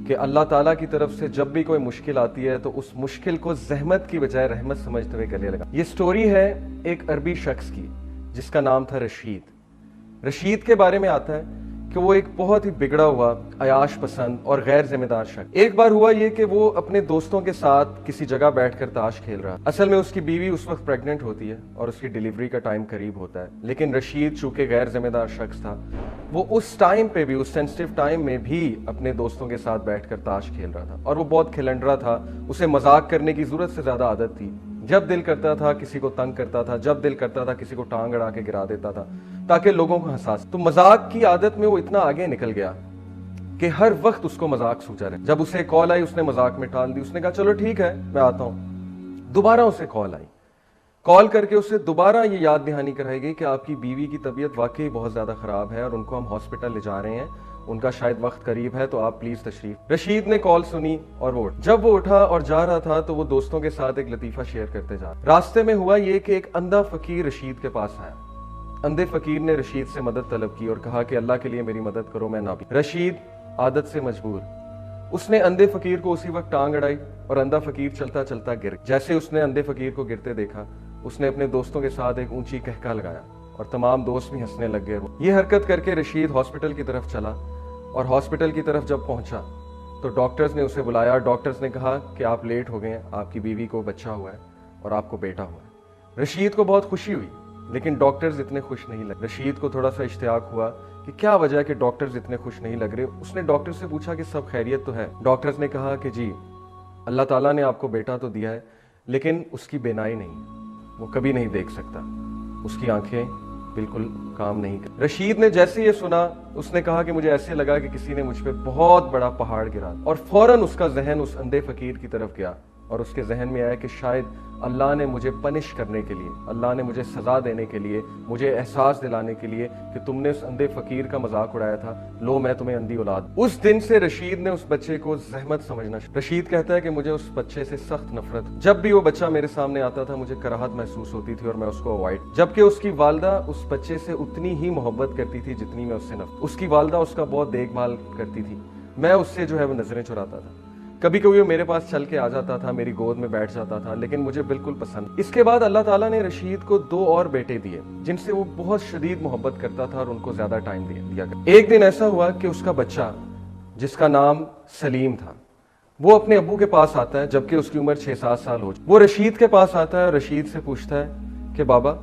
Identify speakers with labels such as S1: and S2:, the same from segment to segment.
S1: کہ اللہ تعالیٰ کی طرف سے جب بھی کوئی مشکل آتی ہے تو اس مشکل کو زحمت کی بجائے رحمت سمجھتے ہوئے گلے لگا۔ یہ سٹوری ہے ایک عربی شخص کی جس کا نام تھا رشید۔ رشید کے بارے میں آتا ہے کہ وہ ایک بہت ہی بگڑا ہوا، عیاش پسند اور غیر ذمہ دار شخص۔ ایک بار ہوا یہ کہ وہ اپنے دوستوں کے ساتھ کسی جگہ بیٹھ کر تاش کھیل رہا۔ اصل میں اس کی بیوی اس وقت پریگننٹ ہوتی ہے اور اس کی ڈیلیوری کا ٹائم قریب ہوتا ہے، لیکن رشید چونکہ غیر ذمہ دار شخص تھا، وہ اس ٹائم پہ بھی، اس سینسٹیو ٹائم میں بھی اپنے دوستوں کے ساتھ بیٹھ کر تاش کھیل رہا تھا، اور وہ بہت کھلنڈرا تھا، اسے مذاق کرنے کی ضرورت سے زیادہ عادت تھی۔ جب دل کرتا تھا کسی کو تنگ کرتا تھا، جب دل کرتا تھا کسی کو ٹانگ اڑا کے گرا دیتا تھا تاکہ لوگوں کو ہنسا۔ تو مذاق کی عادت میں وہ اتنا آگے نکل گیا کہ ہر وقت اس کو مذاق سوچا رہے۔ جب اسے کال آئی اس نے مذاق میں ٹال دی، اس نے کہا چلو ٹھیک ہے میں آتا ہوں۔ دوبارہ اسے کال آئی، کال کر کے اسے دوبارہ یہ یاد دہانی کرائی گئی کہ آپ کی بیوی کی طبیعت واقعی بہت زیادہ خراب ہے اور ان کو ہم ہاسپٹل لے جا رہے ہیں، ان کا شاید وقت قریب ہے، تو آپ پلیز تشریف۔ رشید نے کال سنی اور وہ اٹھا۔ جب وہ اٹھا اور جا رہا تھا تو وہ دوستوں کے ساتھ ایک لطیفہ شیئر کرتے جا رہا۔ راستے میں ہوا یہ کہ ایک اندھا فقیر رشید کے پاس آیا۔ اندھے فقیر نے رشید سے مدد طلب کی اور کہا کہ اللہ کے لیے میری مدد کرو، میں نابینا۔ رشید عادت سے مجبور، اس نے اندھے فقیر کو اسی وقت ٹانگ اڑائی اور اندھا فقیر چلتا چلتا گر۔ جیسے اس نے اندھے فقیر کو گرتے دیکھا، اس نے اپنے دوستوں کے ساتھ ایک اونچی کہکہ لگایا اور تمام دوست بھی ہنسنے لگ گئے۔ یہ حرکت کر کے رشید ہاسپٹل کی طرف چلا، اور ہاسپٹل کی طرف جب پہنچا تو ڈاکٹرز نے اسے بلایا۔ ڈاکٹرز نے کہا کہ آپ لیٹ ہو گئے ہیں، آپ کی بیوی کو بچہ ہوا ہے اور آپ کو بیٹا ہوا ہے۔ رشید کو بہت خوشی ہوئی، لیکن ڈاکٹرز اتنے خوش نہیں لگے۔ رشید کو تھوڑا سا اشتیاق ہوا کہ کیا وجہ ہے کہ ڈاکٹرز اتنے خوش نہیں لگ رہے۔ اس نے ڈاکٹر سے پوچھا کہ سب خیریت تو ہے؟ ڈاکٹرز نے کہا کہ جی، اللہ تعالیٰ نے آپ کو بیٹا تو دیا ہے، لیکن اس کی بینائی نہیں ہے، وہ کبھی نہیں دیکھ سکتا، اس کی آنکھیں بالکل کام نہیں کرتی۔ رشید نے جیسے یہ سنا، اس نے کہا کہ مجھے ایسے لگا کہ کسی نے مجھ پہ بہت بڑا پہاڑ گرا، اور فوراً اس کا ذہن اس اندھے فقیر کی طرف گیا، اور اس کے ذہن میں آیا کہ شاید اللہ نے مجھے پنش کرنے کے لیے، اللہ نے مجھے سزا دینے کے لیے، مجھے احساس دلانے کے لیے کہ تم نے اس اندھے فقیر کا مذاق اڑایا تھا، لو میں تمہیں اندھی اولاد۔ اس دن سے رشید نے اس بچے کو زحمت سمجھنا شروع۔ رشید کہتا ہے کہ مجھے اس بچے سے سخت نفرت، جب بھی وہ بچہ میرے سامنے آتا تھا مجھے کراہت محسوس ہوتی تھی اور میں اس کو اوائڈ، جبکہ اس کی والدہ اس بچے سے اتنی ہی محبت کرتی تھی جتنی میں اس سے نفرت۔ اس کی والدہ اس کا بہت دیکھ بھال کرتی تھی، میں اس سے جو ہے وہ نظریں چراتا تھا، کبھی کبھی وہ میرے پاس چل کے آ جاتا تھا، میری گود میں بیٹھ جاتا تھا، لیکن مجھے بالکل پسند۔ اس کے بعد اللہ تعالیٰ نے رشید کو 2 اور بیٹے دیے جن سے وہ بہت شدید محبت کرتا تھا اور ان کو زیادہ ٹائم دیا کرتا۔ ایک دن ایسا ہوا کہ اس کا بچہ جس کا نام سلیم تھا، وہ اپنے ابو کے پاس آتا ہے جبکہ اس کی عمر 6-7 سال ہو چکی۔ وہ رشید کے پاس آتا ہے اور رشید سے پوچھتا ہے کہ بابا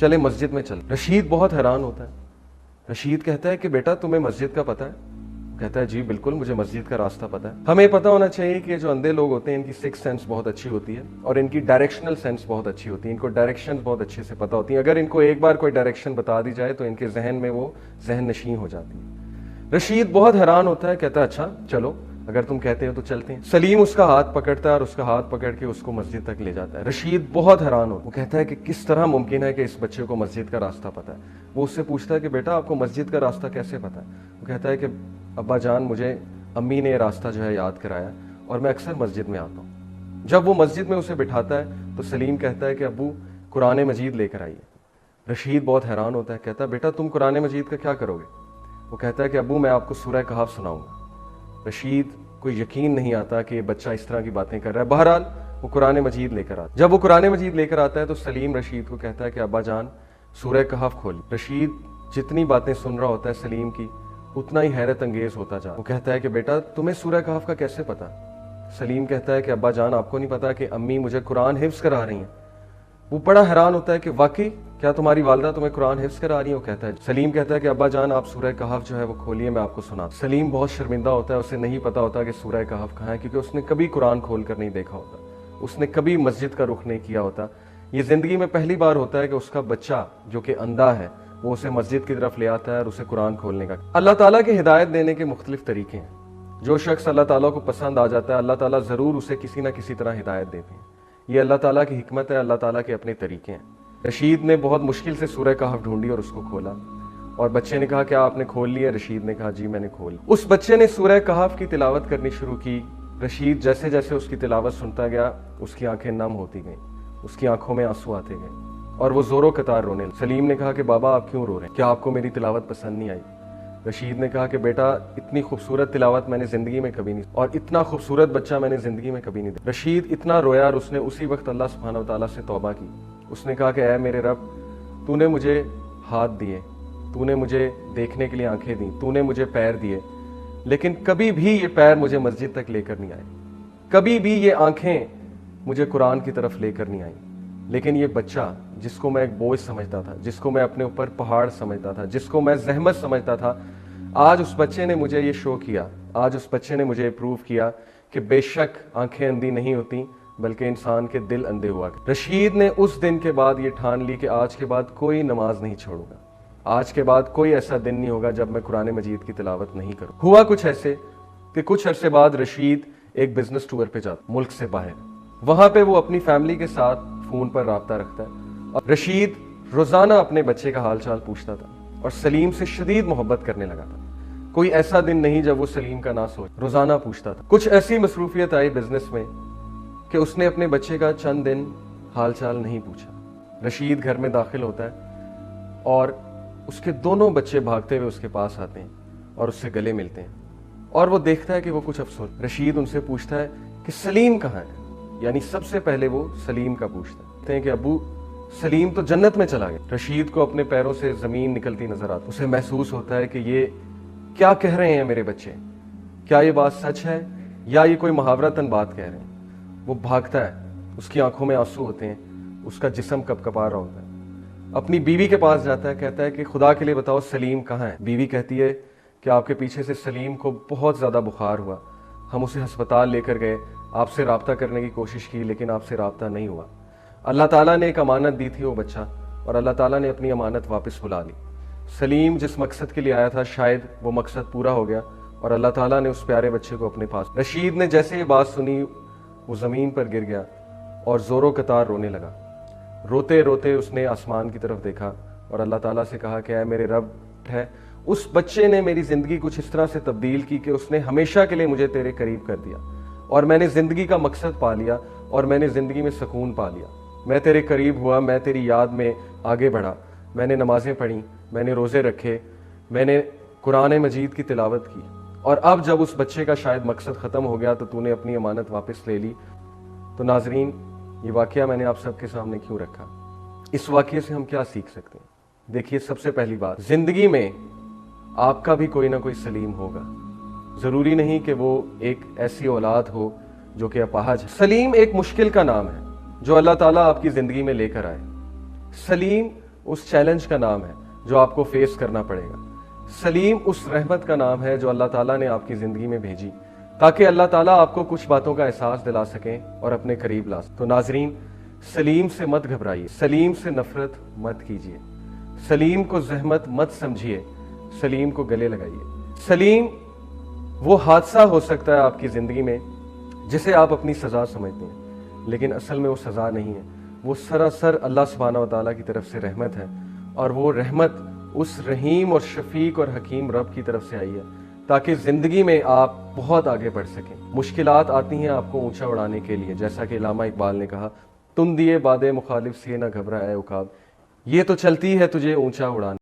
S1: چلے مسجد میں چل۔ رشید بہت حیران ہوتا ہے۔ رشید کہتا ہے کہ بیٹا تمہیں مسجد کا پتہ ہے؟ کہتا ہے جی بالکل، مجھے مسجد کا راستہ پتہ ہے۔ ہمیں پتہ ہونا چاہیے کہ جو اندھے لوگ ہوتے ہیں ان کی سکس سینس بہت اچھی ہوتی ہے اور ان کی ڈائریکشنل سینس بہت اچھی ہوتی ہے، ان کو ڈائریکشن بہت اچھے سے پتہ ہوتی ہیں۔ اگر ان کو ایک بار کوئی ڈائریکشن بتا دی جائے تو ان کے ذہن میں وہ ذہن نشین ہو جاتی ہے۔ رشید بہت حیران ہوتا ہے، کہتا ہے اچھا چلو اگر تم کہتے ہو تو چلتے ہیں۔ سلیم اس کا ہاتھ پکڑتا ہے اور اس کا ہاتھ پکڑ کے اس کو مسجد تک لے جاتا ہے۔ رشید بہت حیران ہوتا ہے، وہ کہتا ہے کہ کس طرح ممکن ہے کہ اس بچے کو مسجد کا راستہ پتہ ہے۔ وہ اس سے پوچھتا ہے کہ بیٹا آپ کو مسجد کا راستہ کیسے پتہ ہے؟ وہ کہتا ہے کہ ابا جان مجھے امی نے یہ راستہ جو ہے یاد کرایا اور میں اکثر مسجد میں آتا ہوں۔ جب وہ مسجد میں اسے بٹھاتا ہے تو سلیم کہتا ہے کہ ابو قرآن مجید لے کر آئیے۔ رشید بہت حیران ہوتا ہے، کہتا ہے بیٹا تم قرآن مجید کا کیا کرو گے؟ وہ کہتا ہے کہ ابو میں آپ کو سورہ کہف سناؤں گا۔ رشید کو یقین نہیں آتا کہ یہ بچہ اس طرح کی باتیں کر رہا ہے۔ بہرحال وہ قرآن مجید لے کر آتا ہے۔ جب وہ قرآن مجید لے کر آتا ہے تو سلیم رشید کو کہتا ہے کہ ابا جان سورہ کہف کھول۔ رشید جتنی باتیں سن رہا ہوتا ہے سلیم کی اتنا ہی حیرت انگیز ہوتا جا۔ وہ کہتا ہے کہ بیٹا تمہیں سورہ کہف کا کیسے پتا؟ سلیم کہتا ہے کہ ابا جان آپ کو نہیں پتا کہ امی مجھے قرآن حفظ کرا رہی ہیں؟ وہ بڑا حیران ہوتا ہے کہ واقعی کیا تمہاری والدہ تمہیں قرآن حفظ کرا رہی ہیں؟ وہ کہتا ہے سلیم کہتا ہے کہ ابا جان آپ سورہ کہف جو ہے وہ کھولیے، میں آپ کو سنا۔ سلیم بہت شرمندہ ہوتا ہے، اسے نہیں پتا ہوتا کہ سورہ کہف کہاں ہے، کیونکہ اس نے کبھی قرآن کھول کر نہیں دیکھا ہوتا، اس نے کبھی مسجد کا رخ نہیں کیا ہوتا۔ یہ زندگی میں پہلی بار ہوتا ہے کہ اس کا بچہ جو کہ اندھا ہے وہ اسے مسجد کی طرف لے آتا ہے اور اسے قرآن کھولنے کا۔ اللہ تعالیٰ کے ہدایت دینے کے مختلف طریقے ہیں۔ جو شخص اللہ تعالیٰ کو پسند آ جاتا ہے اللہ تعالیٰ ضرور اسے کسی نہ کسی طرح ہدایت دیتے ہیں۔ یہ اللہ تعالیٰ کی حکمت ہے، اللہ تعالیٰ کے اپنے طریقے ہیں۔ رشید نے بہت مشکل سے سورہ کہف ڈھونڈی اور اس کو کھولا، اور بچے نے کہا کیا آپ نے کھول لیا؟ رشید نے کہا جی میں نے کھول۔ اس بچے نے سورہ کہف کی تلاوت کرنی شروع کی۔ رشید جیسے جیسے اس کی تلاوت سنتا گیا اس کی آنکھیں نم ہوتی گئیں، اس کی آنکھوں میں آنسو آتے گئے اور وہ زور و قطار رونے لگا۔ سلیم نے کہا کہ بابا آپ کیوں رو رہے ہیں؟ کیا آپ کو میری تلاوت پسند نہیں آئی؟ رشید نے کہا کہ بیٹا اتنی خوبصورت تلاوت میں نے زندگی میں کبھی نہیں، اور اتنا خوبصورت بچہ میں نے زندگی میں کبھی نہیں دیکھا۔ رشید اتنا رویا اور اس نے اسی وقت اللہ سبحانہ وتعالیٰ سے توبہ کی۔ اس نے کہا کہ اے میرے رب، تو نے مجھے ہاتھ دیے، تو نے مجھے دیکھنے کے لیے آنکھیں دیں، تو نے مجھے پیر دیے، لیکن کبھی بھی یہ پیر مجھے مسجد تک لے کر نہیں آئے، کبھی بھی یہ آنکھیں مجھے قرآن کی طرف لے کر نہیں آئیں۔ لیکن یہ بچہ جس کو میں ایک بوجھ سمجھتا تھا، جس کو میں اپنے اوپر پہاڑ سمجھتا تھا، جس کو میں زحمت سمجھتا تھا، آج اس بچے نے مجھے یہ شو کیا، آج اس بچے نے مجھے پروف کیا کہ بے شک آنکھیں اندھی نہیں ہوتی بلکہ انسان کے دل اندھے ہوا۔ رشید نے اس دن کے بعد یہ ٹھان لی کہ آج کے بعد کوئی نماز نہیں چھوڑوں گا، آج کے بعد کوئی ایسا دن نہیں ہوگا جب میں قرآن مجید کی تلاوت نہیں کروں۔ ہوا کچھ ایسے کہ کچھ عرصے بعد رشید ایک بزنس ٹور پہ جاتا، ملک سے باہر، وہاں پہ وہ اپنی فیملی کے ساتھ فون پر رابطہ رکھتا ہے، اور رشید روزانہ اپنے بچے کا حال چال پوچھتا تھا اور سلیم سے شدید محبت کرنے لگا تھا۔ کوئی ایسا دن نہیں جب وہ سلیم کا نہ سوچ، روزانہ پوچھتا تھا۔ کچھ ایسی مصروفیت آئی بزنس میں کہ اس نے اپنے بچے کا چند دن حال چال نہیں پوچھا۔ رشید گھر میں داخل ہوتا ہے اور اس کے دونوں بچے بھاگتے ہوئے اس کے پاس آتے ہیں اور اس سے گلے ملتے ہیں، اور وہ دیکھتا ہے کہ وہ کچھ افسوس۔ رشید ان سے پوچھتا ہے کہ سلیم کہاں ہے، یعنی سب سے پہلے وہ سلیم کا پوچھتا ہے۔ کہتے ہیں کہ ابو سلیم تو جنت میں چلا گیا۔ رشید کو اپنے پیروں سے زمین نکلتی نظر آتی، اسے محسوس ہوتا ہے کہ یہ کیا کہہ رہے ہیں میرے بچے، کیا یہ بات سچ ہے یا یہ کوئی محاورتاً بات کہہ رہے ہیں۔ وہ بھاگتا ہے، اس کی آنکھوں میں آنسو ہوتے ہیں، اس کا جسم کپ کپا رہا ہوتا ہے، اپنی بیوی کے پاس جاتا ہے، کہتا ہے کہ خدا کے لیے بتاؤ سلیم کہاں ہے۔ بیوی کہتی ہے کہ آپ کے پیچھے سے سلیم کو بہت زیادہ بخار ہوا، ہم اسے ہسپتال لے کر گئے، آپ سے رابطہ کرنے کی کوشش کی لیکن آپ سے رابطہ نہیں ہوا۔ اللہ تعالیٰ نے ایک امانت دی تھی وہ بچہ، اور اللہ تعالیٰ نے اپنی امانت واپس بلا لی۔ سلیم جس مقصد کے لیے آیا تھا شاید وہ مقصد پورا ہو گیا، اور اللہ تعالیٰ نے اس پیارے بچے کو اپنے پاس۔ رشید نے جیسے یہ بات سنی وہ زمین پر گر گیا اور زوروں قطار رونے لگا۔ روتے روتے اس نے آسمان کی طرف دیکھا اور اللہ تعالیٰ سے کہا کہ اے میرے رب ہے، اس بچے نے میری زندگی کچھ اس طرح سے تبدیل کی کہ اس نے ہمیشہ کے لیے مجھے تیرے قریب کر دیا، اور میں نے زندگی کا مقصد پا لیا، اور میں نے زندگی میں سکون پا لیا۔ میں تیرے قریب ہوا، میں تیری یاد میں آگے بڑھا، میں نے نمازیں پڑھیں، میں نے روزے رکھے، میں نے قرآن مجید کی تلاوت کی، اور اب جب اس بچے کا شاید مقصد ختم ہو گیا تو تو نے اپنی امانت واپس لے لی۔ تو ناظرین، یہ واقعہ میں نے آپ سب کے سامنے کیوں رکھا؟ اس واقعے سے ہم کیا سیکھ سکتے ہیں؟ دیکھیے، سب سے پہلی بات، زندگی میں آپ کا بھی کوئی نہ کوئی سلیم ہوگا، ضروری نہیں کہ وہ ایک ایسی اولاد ہو جو کہ اپاہج ہے۔ سلیم ایک مشکل کا نام ہے جو اللہ تعالیٰ آپ کی زندگی میں لے کر آئے۔ سلیم اس چیلنج کا نام ہے جو آپ کو فیس کرنا پڑے گا۔ سلیم اس رحمت کا نام ہے جو اللہ تعالیٰ نے آپ کی زندگی میں بھیجی تاکہ اللہ تعالیٰ آپ کو کچھ باتوں کا احساس دلا سکیں اور اپنے قریب لا سکیں۔ تو ناظرین، سلیم سے مت گھبرائیے، سلیم سے نفرت مت کیجیے، سلیم کو زحمت مت سمجھیے، سلیم کو گلے لگائیے۔ سلیم وہ حادثہ ہو سکتا ہے آپ کی زندگی میں جسے آپ اپنی سزا سمجھتے ہیں، لیکن اصل میں وہ سزا نہیں ہے، وہ سراسر اللہ سبحانہ و تعالیٰ کی طرف سے رحمت ہے، اور وہ رحمت اس رحیم اور شفیق اور حکیم رب کی طرف سے آئی ہے تاکہ زندگی میں آپ بہت آگے بڑھ سکیں۔ مشکلات آتی ہیں آپ کو اونچا اڑانے کے لیے، جیسا کہ علامہ اقبال نے کہا، تم دیے باد مخالف سے نہ گھبرا اے عقاب، یہ تو چلتی ہے تجھے اونچا اڑانے۔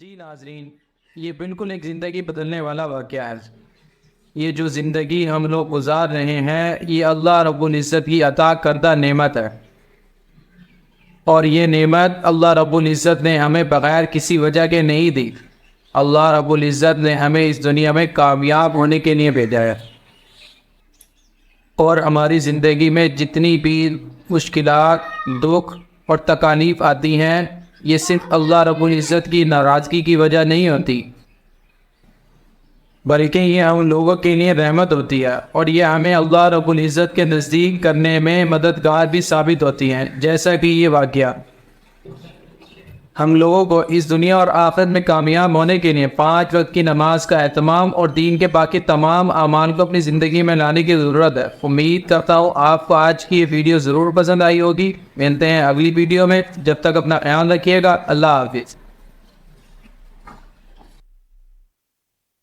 S2: جی ناظرین، یہ بالکل ایک زندگی بدلنے والا واقعہ ہے۔ یہ جو زندگی ہم لوگ گزار رہے ہیں یہ اللہ رب العزت کی عطا کردہ نعمت ہے، اور یہ نعمت اللہ رب العزت نے ہمیں بغیر کسی وجہ کے نہیں دی۔ اللہ رب العزت نے ہمیں اس دنیا میں کامیاب ہونے کے لیے بھیجا ہے، اور ہماری زندگی میں جتنی بھی مشکلات، دکھ اور تکالیف آتی ہیں یہ صرف اللہ رب العزت کی ناراضگی کی وجہ نہیں ہوتی، بلکہ یہ ہم لوگوں کے لیے رحمت ہوتی ہے، اور یہ ہمیں اللہ رب العزت کے نزدیک کرنے میں مددگار بھی ثابت ہوتی ہیں۔ جیسا کہ یہ واقعہ ہم لوگوں کو اس دنیا اور آخرت میں کامیاب ہونے کے لیے 5 وقت کی نماز کا اہتمام اور دین کے باقی تمام اعمال کو اپنی زندگی میں لانے کی ضرورت ہے۔ امید کرتا ہوں آپ کو آج کی یہ ویڈیو ضرور پسند آئی ہوگی۔ ملتے ہیں اگلی ویڈیو میں، جب تک اپنا خیال رکھیے گا۔ اللہ حافظ۔